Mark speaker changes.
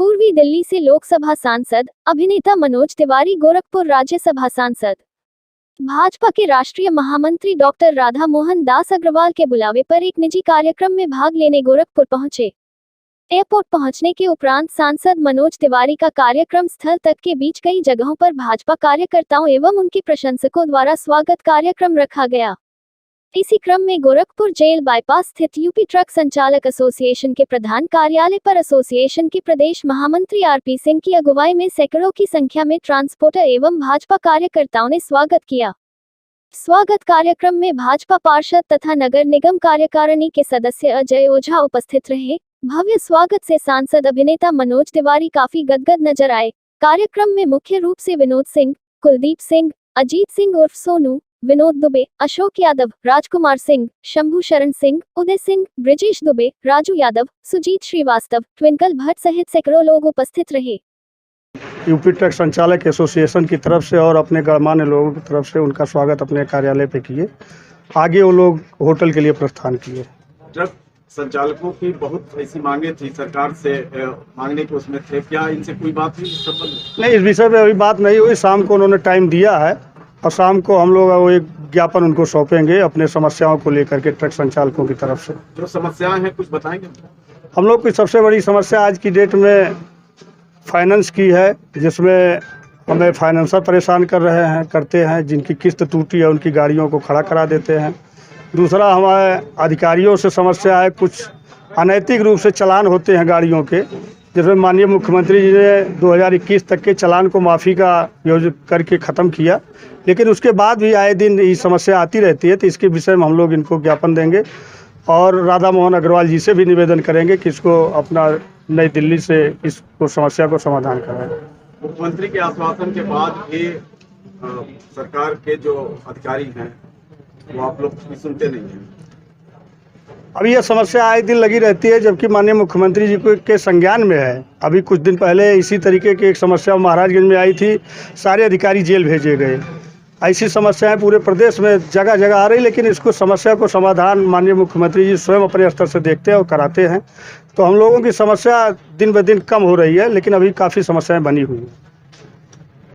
Speaker 1: पूर्वी दिल्ली से लोकसभा सांसद, अभिनेता मनोज तिवारी गोरखपुर राज्यसभा सांसद। भाजपा के राष्ट्रीय महामंत्री डॉक्टर राधा मोहन दास अग्रवाल के बुलावे पर एक निजी कार्यक्रम में भाग लेने गोरखपुर पहुंचे। एयरपोर्ट पहुंचने के उपरांत सांसद मनोज तिवारी का कार्यक्रम स्थल तक के बीच कई जगहों पर भाजपा कार्यकर्ताओं एवं उनके प्रशंसकों द्वारा स्वागत कार्यक्रम रखा गया। इसी क्रम में गोरखपुर जेल बाईपास स्थित यूपी ट्रक संचालक एसोसिएशन के प्रधान कार्यालय पर एसोसिएशन के प्रदेश महामंत्री आरपी सिंह की अगुवाई में सैकड़ों की संख्या में ट्रांसपोर्टर एवं भाजपा कार्यकर्ताओं ने स्वागत किया। स्वागत कार्यक्रम में भाजपा पार्षद तथा नगर निगम कार्यकारिणी के सदस्य अजय ओझा उपस्थित रहे। भव्य स्वागत से सांसद अभिनेता मनोज तिवारी काफी गदगद नजर आए। कार्यक्रम में मुख्य रूप से विनोद सिंह, कुलदीप सिंह, अजीत सिंह उर्फ सोनू, विनोद दुबे, अशोक यादव, राजकुमार सिंह, शंभू शरण सिंह, उदय सिंह, ब्रिजेश दुबे, राजू यादव, सुजीत श्रीवास्तव, ट्विंकल भट्ट सहित सैकड़ों लोग उपस्थित रहे।
Speaker 2: यूपी ट्रक संचालक एसोसिएशन की तरफ से और अपने गणमान्य लोगों की तरफ से उनका स्वागत अपने कार्यालय पे किए। आगे वो लोग होटल के लिए प्रस्थान किए।
Speaker 3: ट्रक संचालकों की बहुत ऐसी मांगे थी सरकार से, मांगने के उसमें थे, क्या इनसे कोई बात हुई इस संबंध में?
Speaker 2: नहीं, इस विषय में अभी बात नहीं हुई। शाम को उन्होंने टाइम दिया है और शाम को हम लोग वो एक ज्ञापन उनको सौंपेंगे अपने समस्याओं को लेकर के ट्रक संचालकों की तरफ से।
Speaker 3: जो समस्याएं हैं कुछ बताएंगे?
Speaker 2: हम लोग की सबसे बड़ी समस्या आज की डेट में फाइनेंस की है, जिसमें हमें फाइनेंसर परेशान करते हैं। जिनकी किस्त टूटी है उनकी गाड़ियों को खड़ा करा देते हैं। दूसरा, हमारे अधिकारियों से समस्या है, कुछ अनैतिक रूप से चालान होते हैं गाड़ियों के, जिसमें माननीय मुख्यमंत्री जी ने 2021 तक के चालान को माफ़ी का योजना करके ख़त्म किया, लेकिन उसके बाद भी आए दिन ये समस्या आती रहती है। तो इसके विषय में हम लोग इनको ज्ञापन देंगे और राधा मोहन अग्रवाल जी से भी निवेदन करेंगे कि इसको अपना नई दिल्ली से इसको समस्या को समाधान कराएं।
Speaker 3: मुख्यमंत्री के आश्वासन के बाद भी सरकार के जो अधिकारी हैं वो आप लोग की सुनते नहीं हैं।
Speaker 2: अभी यह समस्या आए दिन लगी रहती है, जबकि माननीय मुख्यमंत्री जी के संज्ञान में है। अभी कुछ दिन पहले इसी तरीके की एक समस्या महाराजगंज में आई थी, सारे अधिकारी जेल भेजे गए। ऐसी समस्याएं पूरे प्रदेश में जगह जगह आ रही, लेकिन इसको समस्या को समाधान माननीय मुख्यमंत्री जी स्वयं अपने स्तर से देखते हैं और कराते हैं। तो हम लोगों की समस्या दिन ब दिन कम हो रही है, लेकिन अभी काफ़ी समस्याएं बनी हुई हैं।